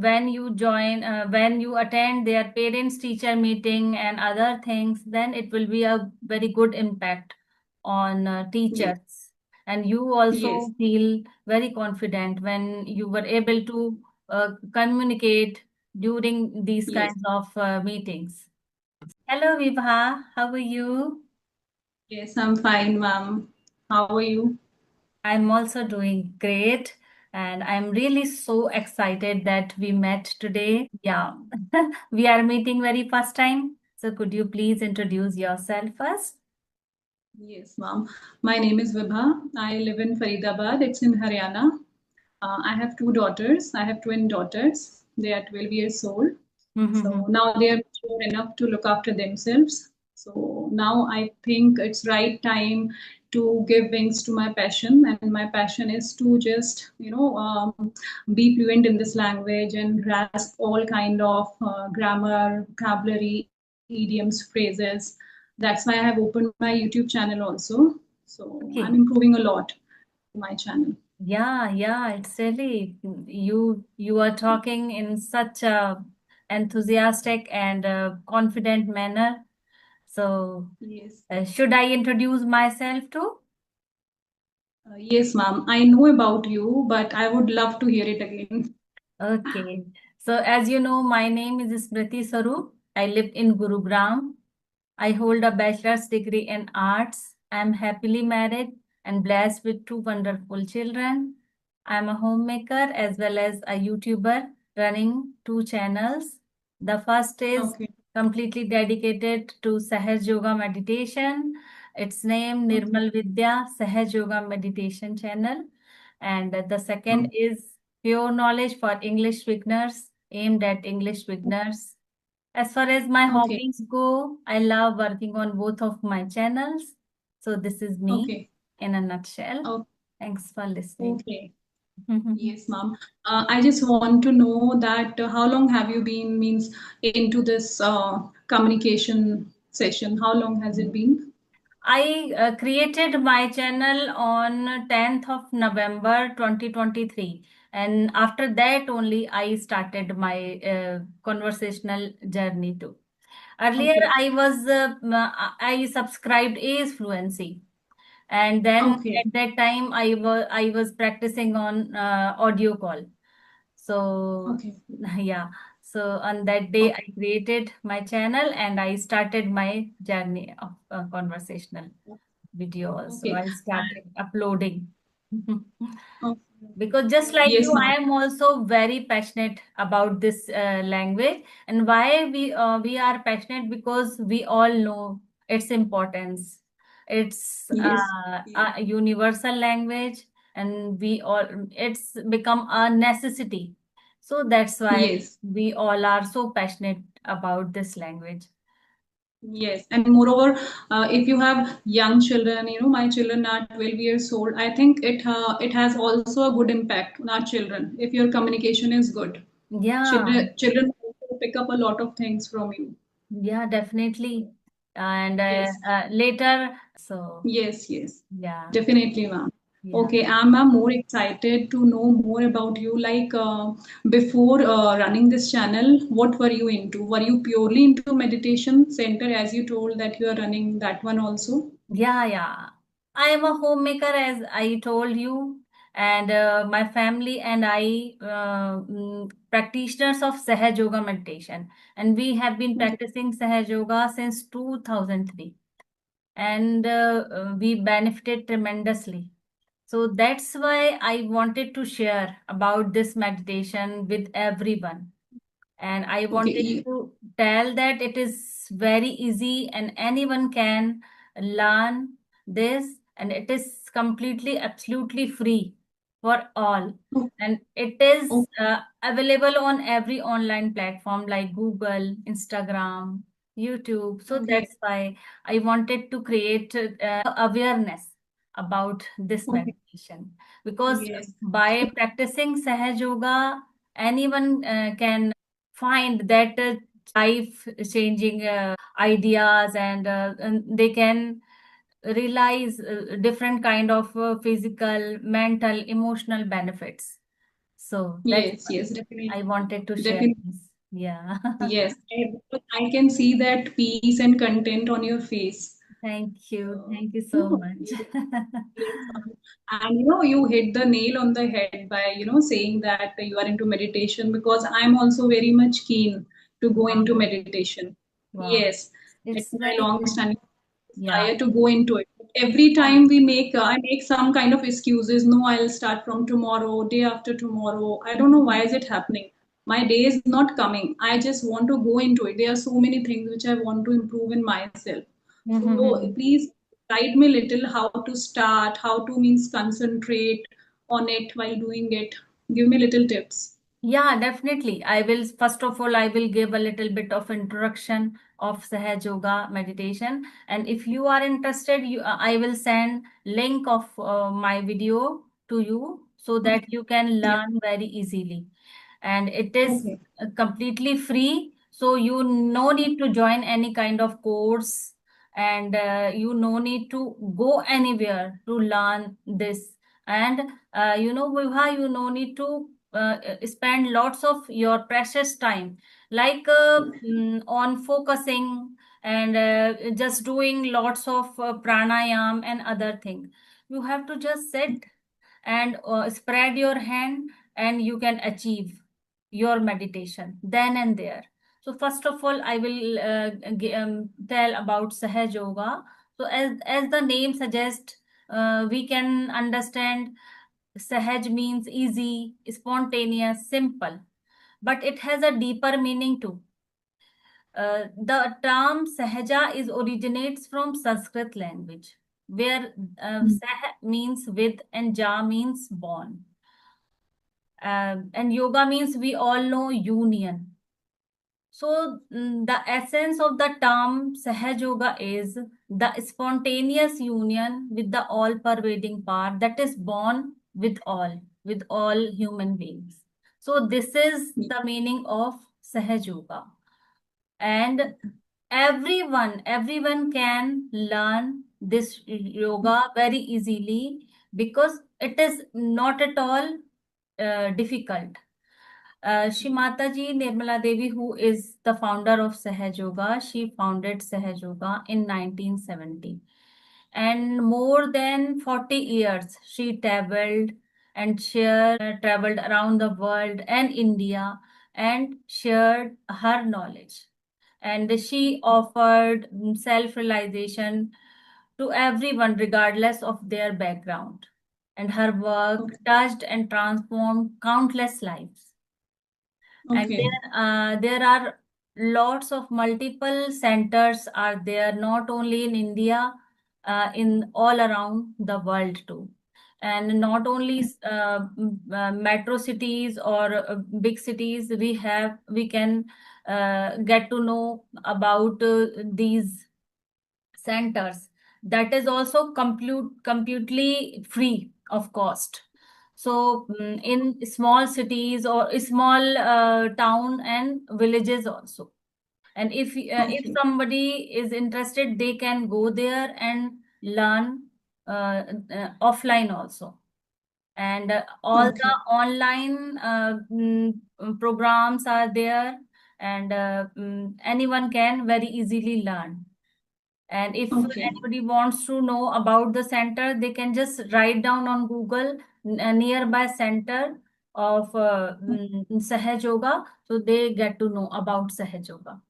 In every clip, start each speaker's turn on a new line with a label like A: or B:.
A: when you attend their parents teacher meeting and other things, then it will be a very good impact on
B: Yes.
A: teachers. And you
B: Yes.
A: also feel very confident when you were able to communicate during these
B: Yes.
A: kinds of meetings. Hello, Vibha. How are you?
B: Yes, I'm fine, ma'am. How are you?
A: I'm also doing great. And I'm really so excited that we met today. Yeah, we are meeting very first time. So could you please introduce yourself first?
B: Yes, ma'am. My name is Vibha. I live in Faridabad. It's in Haryana. I have two daughters. I have twin daughters. They are 12 years old. So
A: Mm-hmm.
B: now they are mature enough to look after themselves. So now I think it's right time to give wings to my passion, and my passion is to just be fluent in this language and grasp all kind of grammar, vocabulary, idioms, phrases. That's why I have opened my YouTube channel also. So I'm
A: Okay.
B: improving a lot to my channel.
A: Yeah, it's really you are talking in such a enthusiastic and confident manner. So
B: Yes.
A: should I introduce myself too?
B: Yes, ma'am. I know about you, but I would love to hear it again.
A: Okay. So as you know, my name is Smriti Sarup. I live in Gurugram. I hold a bachelor's degree in arts. I am happily married and blessed with two wonderful children. I am a homemaker as well as a YouTuber running two channels. The first is
B: Okay.
A: completely dedicated to Sahaj Yoga meditation. Its name
B: Okay.
A: Nirmal Vidya Sahaj Yoga Meditation Channel. And the second
B: Okay.
A: is Pure Knowledge for English Beginners, aimed at English beginners. As far as my
B: Okay.
A: hobbies go, I love working on both of my channels. So this is me
B: Okay.
A: in a nutshell.
B: Oh,
A: Thanks for listening.
B: okay. Yes, ma'am. I just want to know that how long have you been means into this communication session? How long has it been?
A: I created my channel on 10th of November 2023. And after that only I started my conversational journey too. Earlier
B: Okay.
A: I subscribed ACE Fluency. And then
B: Okay.
A: at that time I was practicing on audio call. So
B: Okay.
A: yeah, so on that day I
B: Okay.
A: created my channel and I started my journey of conversational videos. So
B: Okay.
A: I started uploading.
B: Okay.
A: Because just like
B: Yes,
A: you,
B: ma'am.
A: I am also very passionate about this language. And why we are passionate? Because we all know its importance. It's
B: Yes.
A: a universal language, and we all it's become a necessity. So that's why
B: Yes.
A: we all are so passionate about this language.
B: Yes, and moreover, if you have young children, my children are 12 years old. I think it has also a good impact on our children if your communication is good.
A: Yeah,
B: Children also pick up a lot of things from you.
A: yeah, definitely. And
B: Yes,
A: later, so
B: yes, yes,
A: yeah,
B: definitely, ma'am.
A: yeah.
B: Okay, I'm more excited to know more about you. Like before running this channel, what were you into? Were you purely into meditation center, as you told that you are running that one also?
A: Yeah. I am a homemaker, as I told you, and my family and I practitioners of Sahaj Yoga meditation, and we have been
B: Okay.
A: practicing Sahaj Yoga since 2003, and we benefited tremendously. So that's why I wanted to share about this meditation with everyone. And I
B: Okay.
A: wanted to tell that it is very easy and anyone can learn this, and it is completely, absolutely free for all.
B: Oh,
A: And it is
B: oh,
A: available on every online platform like Google, Instagram, YouTube. So
B: okay.
A: that's why I wanted to create awareness about this
B: Okay.
A: meditation, because
B: Yes.
A: by practicing Sahaj Yoga, anyone can find that life changing ideas, and they can realize different kind of physical, mental, emotional benefits. So that's
B: Yes,
A: why
B: yes, definitely.
A: I wanted to share
B: Definitely.
A: this. Yeah.
B: Yes. I can see that peace and content on your face.
A: Thank you.
B: Uh,
A: Thank you
B: you
A: so
B: know,
A: much.
B: yes, and you hit the nail on the head by saying that you are into meditation, because I'm also very much keen to go into
A: Wow.
B: meditation.
A: Wow.
B: Yes, it's
A: It's
B: my
A: very good.
B: long-standing
A: Yeah.
B: desire to go into it. Every time I make some kind of excuses. No, I'll start from tomorrow, day after tomorrow. I don't know why is it happening. My day is not coming. I just want to go into it. There are so many things which I want to improve in myself. So
A: Mhm.
B: please guide me little how to start, how to means concentrate on it while doing it. Give me little tips.
A: Yeah, definitely. I will, first of all, I will give a little bit of introduction of Sahaj Yoga meditation. And if you are interested, I will send link of my video to you so that you can
B: Yeah.
A: learn very easily. And it is
B: Okay.
A: completely free. So you no need to join any kind of course, and you no need to go anywhere to learn this. And Vibha, you no need to spend lots of your precious time like on focusing and just doing lots of pranayam and other thing. You have to just sit and spread your hand, and you can achieve your meditation then and there. So first of all, I will tell about Sahaj Yoga. So as the name suggests, we can understand Sahaj means easy, spontaneous, simple, but it has a deeper meaning too. The term Sahaja is originates from Sanskrit language, where Sah means with and Ja means born. And yoga means we all know union. So the essence of the term Sahaj Yoga is the spontaneous union with the all-pervading power that is born with all human beings. So this is the meaning of Sahaj Yoga. And everyone can learn this yoga very easily because it is not at all difficult. Shrimata ji Nirmala Devi, who is the founder of Sahaj Yoga, she founded Sahaj Yoga in 1970. And more than 40 years, she traveled around the world and India and shared her knowledge. And she offered self-realization to everyone, regardless of their background. And her work
B: Okay.
A: touched and transformed countless lives. And
B: Okay.
A: there are lots of multiple centers are there, not only in India, in all around the world too. And not only metro cities or big cities, we can get to know about these centers. That is also completely free of cost. So in small cities or small town and villages also. And if
B: Okay.
A: somebody is interested, they can go there and learn offline also. And all the
B: Okay.
A: online programs are there, and anyone can very easily learn. And if
B: Okay.
A: anybody wants to know about the center, they can just write down on Google a nearby center of Sahaj Yoga. So they get to know about Sahaj Yoga.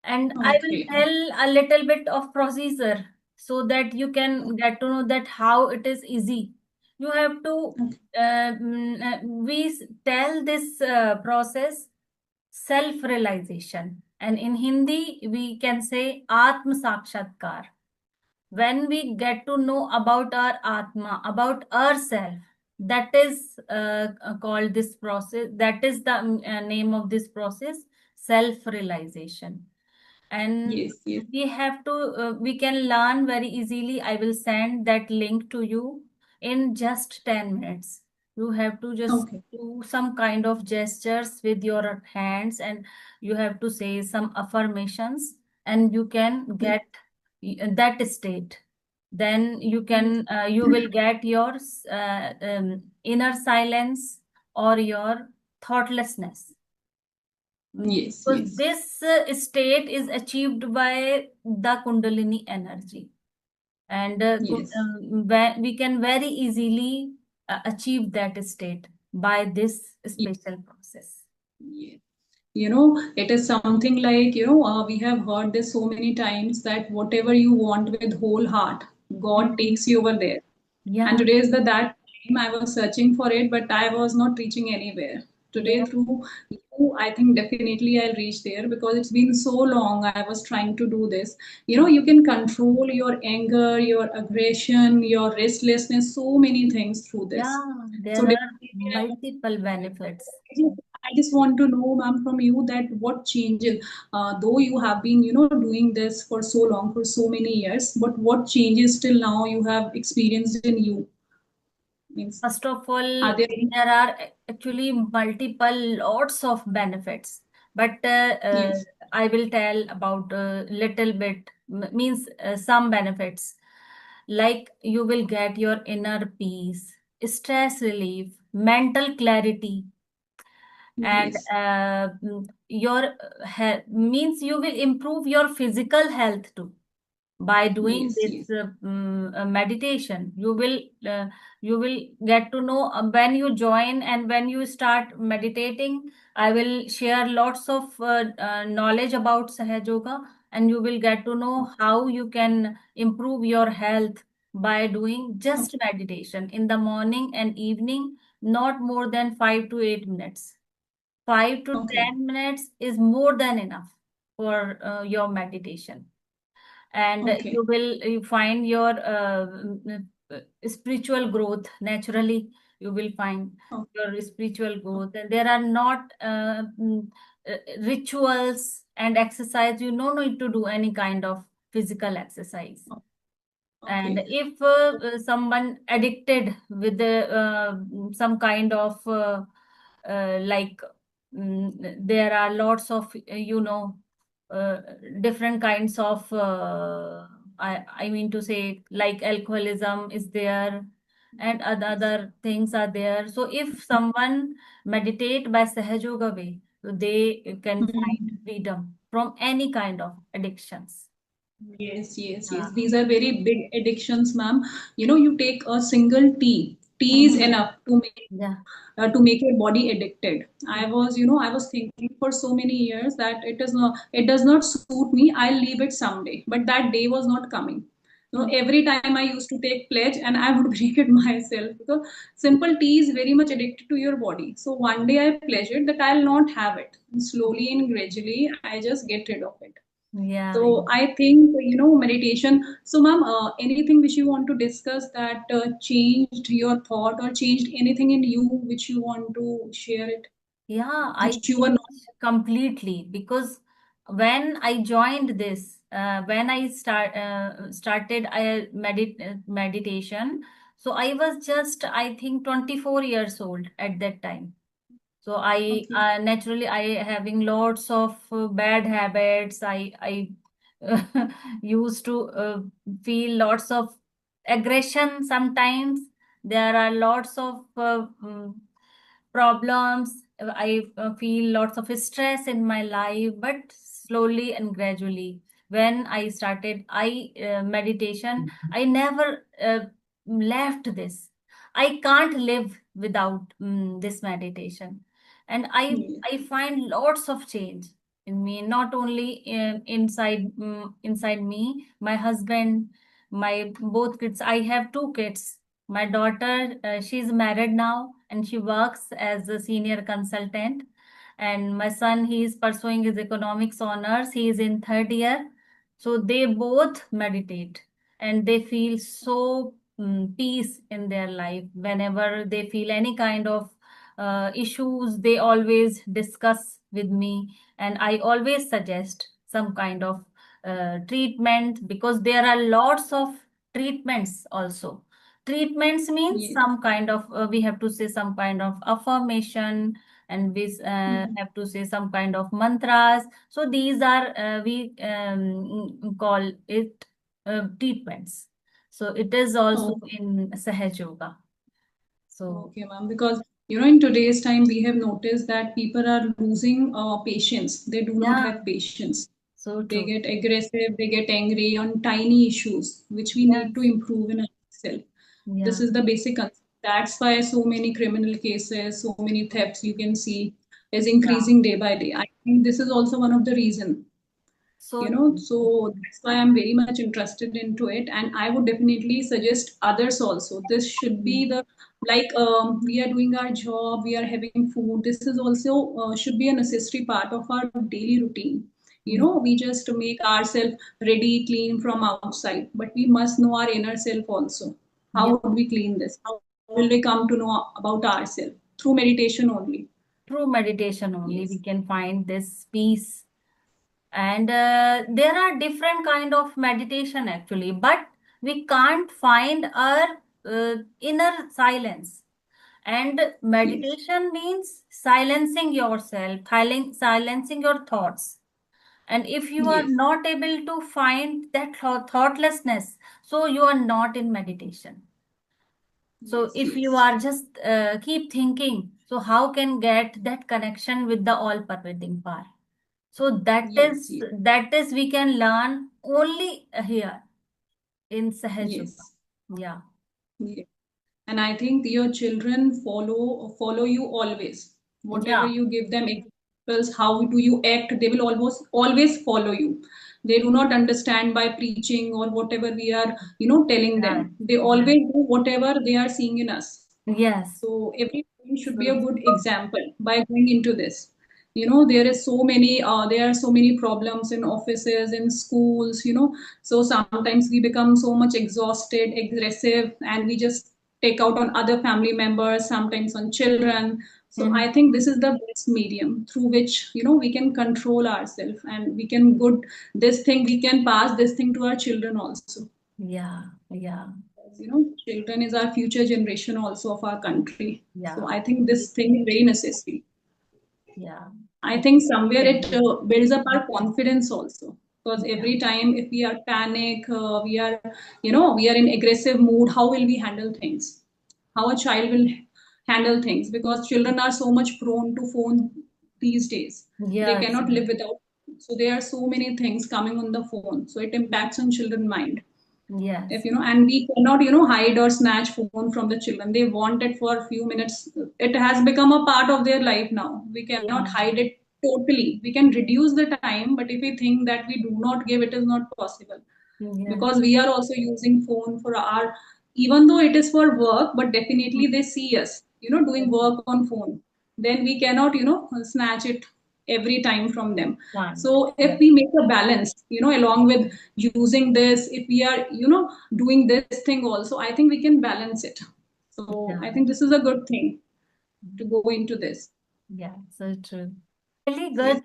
A: And I will
B: Okay.
A: tell a little bit of procedure so that you can get to know that how it is easy. You have to, tell this process self-realization. And in Hindi, we can say Atma Sakshatkar. When we get to know about our Atma, about ourself, that is called this process, that is the name of this process, self-realization. And
B: Yes. Yes.
A: we can learn very easily. I will send that link to you in just 10 minutes. You have to just
B: Okay.
A: do some kind of gestures with your hands, and you have to say some affirmations, and you can get that state. Then
B: Yes.
A: you will get your inner silence, or your thoughtlessness.
B: Yes,
A: Because
B: yes,
A: this state is achieved by the Kundalini energy, and
B: yes,
A: we can very easily achieve that state by this special process.
B: yes. It is something like, we have heard this so many times that whatever you want with whole heart, God
A: Mhm.
B: takes you over there. And
A: Yeah,
B: today is that time I was searching for it, but I was not reaching anywhere. Today,
A: yeah,
B: through you, I think definitely I'll reach there because it's been so long I was trying to do this. You can control your anger, your aggression, your restlessness, so many things through this.
A: yeah.
B: So
A: There are
B: definitely,
A: multiple benefits.
B: I just want to know, ma'am, from you that what changes, though you have been, doing this for so long, for so many years, but what changes till now you have experienced in you? Means,
A: First of all,
B: are there any?
A: there are actually multiple lots of benefits, but
B: Yes.
A: I will tell about a little bit, means some benefits. Like you will get your inner peace, stress relief, mental clarity, and
B: Yes.
A: your health, means you will improve your physical health too by doing
B: Yes.
A: this
B: Yes.
A: meditation. You will get to know when you join and when you start meditating. I will share lots of knowledge about Sahaj Yoga, and you will get to know how you can improve your health by doing just
B: Okay.
A: meditation in the morning and evening, not more than 5 to 8 minutes. 5 to
B: Okay.
A: 10 minutes is more than enough for your meditation, and
B: Okay.
A: you find your spiritual growth naturally. You will find
B: Okay.
A: your spiritual growth, and there are not rituals and exercise. You no need to do any kind of physical exercise. And
B: Okay.
A: if someone addicted with some kind of like there are lots of uh, different kinds of I mean to say, like alcoholism is there, and
B: Yes.
A: other things are there. So if someone meditate by Sahaj Yoga way, so they can find
B: Mhm.
A: freedom from any kind of addictions.
B: Yes, yes,
A: Yeah.
B: yes. These are very big addictions, ma'am. You take a single tea. Tea is
A: Mhm.
B: enough
A: Yeah.
B: to make your body addicted. I was thinking for so many years that it does not suit me. I'll leave it someday. But that day was not coming. Every time I used to take pledge and I would break it myself because simple tea is very much addicted to your body. So one day I pledged that I'll not have it. And slowly and gradually, I just get rid of it.
A: Yeah.
B: So I think, meditation. So, ma'am, anything which you want to discuss that changed your thought or changed anything in you which you want to share it,
A: Yeah, I
B: which you were not.
A: changed completely because when I joined this, when I started meditation, so I was just, I think, 24 years old at that time. So I
B: Okay.
A: naturally I having lots of bad habits. I used to feel lots of aggression sometimes. There are lots of problems. I feel lots of stress in my life, but slowly and gradually, when I started I meditation, I never left this. I can't live without this meditation, and
B: Yes.
A: I find lots of change in me, not only inside me, my husband, my both kids. I have two kids. My daughter, she's married now and she works as a senior consultant. And my son, he is pursuing his economics honors. He is in third year. So they both meditate and they feel so peace in their life. Whenever they feel any kind of issues, they always discuss with me. And I always suggest some kind of treatment, because there are lots of treatments also. Treatments means
B: Yes.
A: some kind of we have to say some kind of affirmation, and we
B: Mhm.
A: have to say some kind of mantras. So these are we call it treatments. So it is also
B: Okay.
A: in Sahaj Yoga. So
B: Okay, ma'am. Because in today's time, we have noticed that people are losing patience. They do not
A: Yeah,
B: have patience.
A: so
B: They
A: true.
B: get aggressive, they get angry on tiny issues, which we need to
A: Yes,
B: improve in ourselves. This
A: yeah,
B: is the basic concept. That's why so many criminal cases, so many thefts you can see is
A: yeah,
B: increasing day by day. I think this is also one of the reason,
A: so true.
B: so that's why I'm very much interested into it, and I would definitely suggest others also. This should be
A: Mm,
B: the, like, we are doing our job, we are having food. This is also should be a necessary part of our daily routine.
A: mm,
B: We just make ourselves ready, clean from outside, but we must know our inner self also. How
A: yeah,
B: would we clean this? How will we come to know about ourselves? Through meditation only.
A: through meditation only we
B: Yes.
A: can find this peace. And there are different kind of meditation actually, but we can't find our inner silence. And
B: Yes.
A: meditation means silencing yourself, silencing your thoughts. And if you are
B: Yes.
A: not able to find that thoughtlessness, so you are not in meditation. So
B: Yes.
A: if you
B: Yes.
A: are just keep thinking, so how can get that connection with the all pervading power? So
B: Yes. Yes.
A: that is we can learn only here in Sahaj Yoga.
B: Yes.
A: Yeah.
B: Yes. And I think your children follow you always. Whatever
A: Yeah.
B: you give them examples, how do you act, they will almost always follow you. They do not understand by preaching or whatever we are, telling
A: Yeah.
B: them. They
A: Yeah.
B: always do whatever they are seeing in us.
A: Yes.
B: So every parent should be
A: So
B: a good example by going into this. There are so many problems in offices, in schools. So sometimes we become so much exhausted, aggressive, and we just take out on other family members, sometimes on children. So
A: mhm.
B: I think this is the best medium through which we can control ourselves, and we can good this thing we can pass this thing to our children also.
A: Yeah. Yeah.
B: Children is our future generation also of our country. So
A: Yeah.
B: I think this thing is very necessary.
A: Yeah.
B: I think somewhere it
A: Agree.
B: builds up our confidence also. Because
A: Yeah.
B: every time if we are panic, we are in aggressive mood, how will we handle things? How a child will handle things? Because children are so much prone to phone these days. They
A: Yes.
B: cannot live without. So there are so many things coming on the phone. So it impacts on children's mind. If
A: Yes.
B: and we cannot hide or snatch phone from the children. They want it for a few minutes. It has become a part of their life now. We cannot
A: Yeah.
B: hide it totally. We can reduce the time, but if we think that we do not give, it is not possible,
A: Yes.
B: because we are also using phone for our, even though it is for work, but definitely they see us doing work on phone. Then we cannot snatch it every time from them.
A: Fine.
B: So if
A: Yeah.
B: we make a balance along with using this, if we are doing this thing also, I think we can balance it. So
A: Yeah.
B: I think this is a good thing to go into this.
A: Yeah. So true. Really
B: Yes.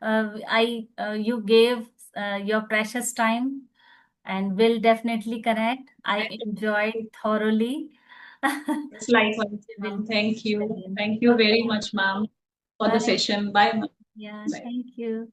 A: good. I You gave your precious time, and will definitely connect. I enjoyed thoroughly.
B: It's likewise,
A: Will
B: ma'am. Thank you.
A: again.
B: Thank you very
A: Okay.
B: much, ma'am, for the
A: Bye.
B: session. Bye, ma'am.
A: Yeah.
B: Bye.
A: Thank you.